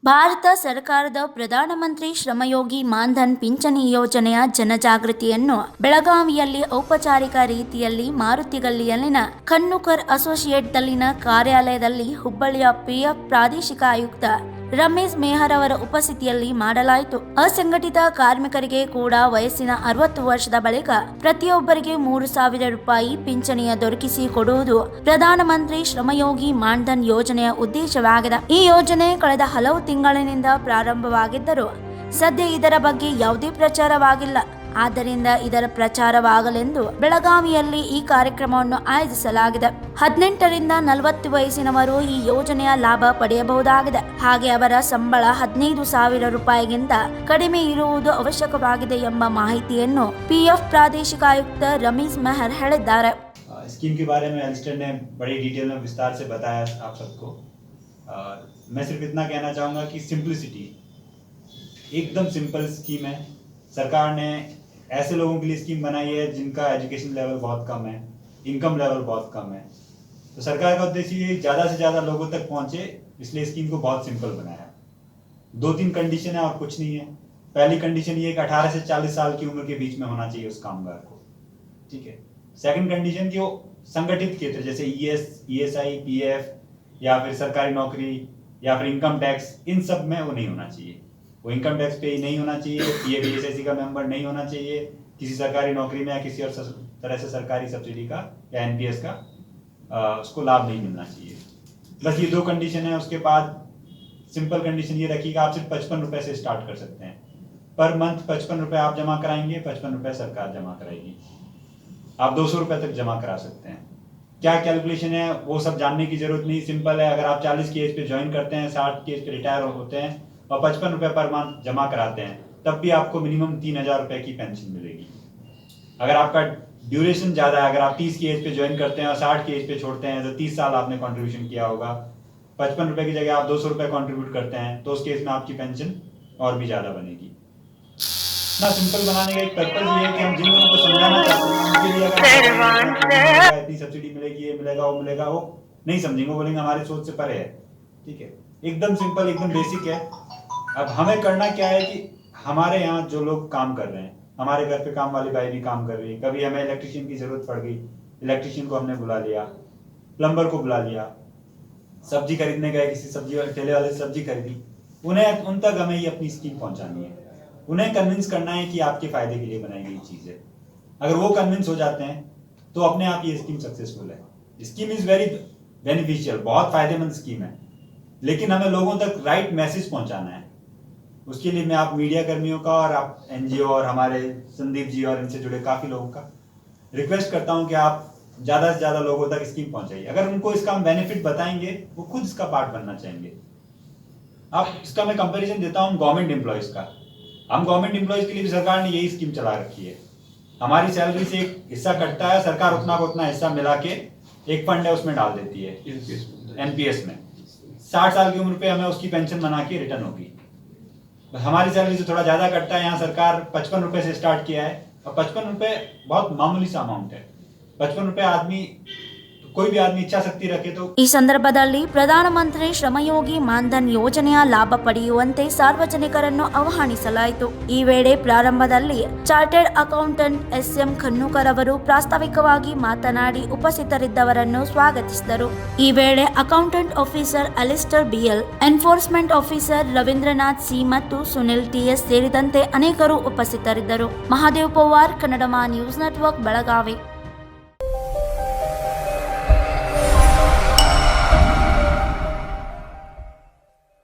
ಭಾರತ ಸರ್ಕಾರದ ಪ್ರಧಾನಮಂತ್ರಿ ಶ್ರಮಯೋಗಿ ಮಾನ್ಧನ್ ಪಿಂಚಣಿ ಯೋಜನೆಯ ಜನಜಾಗೃತಿಯನ್ನು ಬೆಳಗಾವಿಯಲ್ಲಿ ಔಪಚಾರಿಕ ರೀತಿಯಲ್ಲಿ ಮಾರುತಿಗಲ್ಲಿಯಲ್ಲಿನ ಖನ್ನುಕರ್ ಅಸೋಸಿಯೇಟ್ದಲ್ಲಿನ ಕಾರ್ಯಾಲಯದಲ್ಲಿ ಹುಬ್ಬಳ್ಳಿಯ ಪಿಎಫ್ ಪ್ರಾದೇಶಿಕ ಆಯುಕ್ತ ರಮೇಶ್ ಮೇಹರ್ ಅವರ ಉಪಸ್ಥಿತಿಯಲ್ಲಿ ಮಾಡಲಾಯಿತು. ಅಸಂಘಟಿತ ಕಾರ್ಮಿಕರಿಗೆ ಕೂಡ ವಯಸ್ಸಿನ 60 ವರ್ಷದ ಬಳಿಕ ಪ್ರತಿಯೊಬ್ಬರಿಗೆ 3,000 ರೂಪಾಯಿ ಪಿಂಚಣಿಯ ದೊರಕಿಸಿ ಕೊಡುವುದು ಪ್ರಧಾನಮಂತ್ರಿ ಶ್ರಮಯೋಗಿ ಮಾನ್ಧನ್ ಯೋಜನೆಯ ಉದ್ದೇಶವಾಗಿದೆ. ಈ ಯೋಜನೆ ಕಳೆದ ಹಲವು ತಿಂಗಳಿನಿಂದ ಪ್ರಾರಂಭವಾಗಿದ್ದರೂ ಸದ್ಯ ಇದರ ಬಗ್ಗೆ ಯಾವುದೇ ಪ್ರಚಾರವಾಗಿಲ್ಲ. ಆದ್ದರಿಂದ ಇದರ ಪ್ರಚಾರವಾಗಲೆಂದು ಬೆಳಗಾವಿಯಲ್ಲಿ ಈ ಕಾರ್ಯಕ್ರಮವನ್ನು ಆಯೋಜಿಸಲಾಗಿದೆ. 18 ರಿಂದ 40 ವಯಸ್ಸಿನವರು ಈ ಯೋಜನೆಯ ಲಾಭ ಪಡೆಯಬಹುದಾಗಿದೆ. ಹಾಗೆ ಅವರ ಸಂಬಳ 15,000 ರೂಪಾಯಿಗಿಂತ ಕಡಿಮೆ ಇರುವುದು ಅವಶ್ಯಕವಾಗಿದೆ ಎಂಬ ಮಾಹಿತಿಯನ್ನು ಪಿಎಫ್ ಪ್ರಾದೇಶಿಕ ಆಯುಕ್ತ ರಮೇಶ್ मेहर ಹೇಳಿದ್ದಾರೆ. स्कीम के बारे में एलिस्टर ने बड़ी डिटेल में विस्तार से बताया आप सबको. मैं सिर्फ इतना कहना चाहूँगा कि सिंप्लिसिटी, एकदम सिंपल स्कीम है. सरकार ने ऐसे लोगों के लिए स्कीम बनाई है जिनका एजुकेशन लेवल बहुत कम है, इनकम लेवल बहुत कम है. तो सरकार का उद्देश्य ये ज़्यादा से ज़्यादा लोगों तक पहुँचे, इसलिए स्कीम को बहुत सिंपल बनाया. 2-3 कंडीशन है और कुछ नहीं है. पहली कंडीशन ये कि 18 से 40 साल की उम्र के बीच में होना चाहिए उस कामगार को. ठीक है. सेकंड कंडीशन कि वो संगठित क्षेत्र जैसे ESI, PF या फिर सरकारी नौकरी या फिर इनकम टैक्स, इन सब में वो नहीं होना चाहिए. वो इनकम टैक्स पे नहीं होना चाहिए, PF ESI का मेंबर नहीं होना चाहिए, किसी सरकारी नौकरी में या किसी और तरह से सरकारी सब्सिडी का या NPS का उसको लाभ नहीं मिलना चाहिए. बस ये 2 कंडीशन है. उसके बाद सिंपल कंडीशन ये रखी कि आप सिर्फ 55 रुपए से स्टार्ट कर सकते हैं. पर मंथ 55 रुपए आप जमा कराएंगे, 55 रुपए सरकार जमा कराएगी. आप 200 रुपए तक जमा करा सकते हैं. क्या कैलकुलेशन है वो सब जानने की जरूरत नहीं. सिंपल है. अगर आप 40 की एज पे ज्वाइन करते हैं, 60 की एज पे रिटायर होते हैं और 55 रुपए पर मंथ जमा कराते हैं, तब भी आपको मिनिमम 3,000 रुपए की पेंशन मिलेगी. अगर आपका ड्यूरेशन ज़्यादा है, अगर आप 30 की एज पे ज्वाइन करते हैं और 60 की एज पे छोड़ते हैं, तो 30 साल आपने कंट्रीब्यूशन किया होगा. 55 रुपए की जगह आप 200 रुपए कंट्रीब्यूट करते हैं, तो उस केस में आपकी पेंशन और भी ज़्यादा बनेगी. ना सिंपल बनाने का एक पर्पज ये है कि हम जिन लोगों को समझाना चाहते हैं उनके लिए अगर इतनी सब्सिडी मिलेगी, ये मिलेगा, वो मिलेगा, वो नहीं समझेंगे. वो बोलेंगे हमारी सोच से परे है. ठीक है. एकदम सिंपल, एकदम बेसिक है. अब हमें करना क्या है कि हमारे यहाँ जो लोग काम कर रहे हैं, हमारे घर पे काम वाली बाई भी काम कर रही है. कभी हमें इलेक्ट्रिशियन की जरूरत पड़ गई, इलेक्ट्रिशियन को हमने बुला लिया, प्लम्बर को बुला लिया, सब्जी खरीदने गए, किसी सब्जी ठेले वाले से सब्जी खरीदी, उन तक हमें ये अपनी स्कीम पहुंचानी है. उन्हें कन्विंस करना है कि आपके फायदे के लिए बनाई गई चीज़ है. अगर वो कन्विंस हो जाते हैं तो अपने आप ये स्कीम सक्सेसफुल है. स्कीम इज़ वेरी बेनिफिशियल, बहुत फायदेमंद स्कीम है. लेकिन हमें लोगों तक राइट मैसेज पहुंचाना है. उसके लिए मैं आप मीडिया कर्मियों का और आप NGO और हमारे संदीप जी और इनसे जुड़े काफ़ी लोगों का रिक्वेस्ट करता हूं कि आप ज़्यादा से ज़्यादा लोगों तक स्कीम पहुंचाइए. अगर उनको इसका हम बेनिफिट बताएंगे, वो खुद इसका पार्ट बनना चाहेंगे. आप इसका मैं कंपैरिजन देता हूँ गवर्नमेंट एम्प्लॉयज़ का. हम गवर्नमेंट एम्प्लॉयज़ के लिए भी सरकार ने यही स्कीम चला रखी है. हमारी सैलरी से एक हिस्सा कटता है, सरकार उतना को उतना हिस्सा मिला के एक फंड है उसमें डाल देती है, NPS में. 60 साल की उम्र पे हमें उसकी पेंशन बना के रिटर्न होगी. हमारी सैलरी से थोड़ा ज़्यादा कटता है. यहाँ सरकार 55 रुपए से स्टार्ट किया है और 55 रुपए बहुत मामूली सा अमाउंट है. 55 रुपए आदमी, कोई भी आदमी इच्छा शक्ति रखे तो. ಈ ಸಂದರ್ಭದಲ್ಲಿ ಪ್ರಧಾನಮಂತ್ರಿ ಶ್ರಮಯೋಗಿ ಮಾನ್ಧನ್ ಯೋಜನೆಯ ಲಾಭ ಪಡೆಯುವಂತೆ ಸಾರ್ವಜನಿಕರನ್ನು ಆಹ್ವಾನಿಸಲಾಯಿತು. ಈ ವೇಳೆ ಪ್ರಾರಂಭದಲ್ಲಿ ಚಾರ್ಟರ್ಡ್ ಅಕೌಂಟೆಂಟ್ SM ಖನ್ನುಕರ್ ಅವರು ಪ್ರಾಸ್ತಾವಿಕವಾಗಿ ಮಾತನಾಡಿ ಉಪಸ್ಥಿತರಿದ್ದವರನ್ನು ಸ್ವಾಗತಿಸಿದರು. ಈ ವೇಳೆ accountant officer Alistair BL, enforcement officer Ravindranath C ಮತ್ತು ಸುನಿಲ್ TS ಸೇರಿದಂತೆ ಅನೇಕರು ಉಪಸ್ಥಿತರಿದ್ದರು. Mahadev Pawar, Kannadama news network, Belagavi.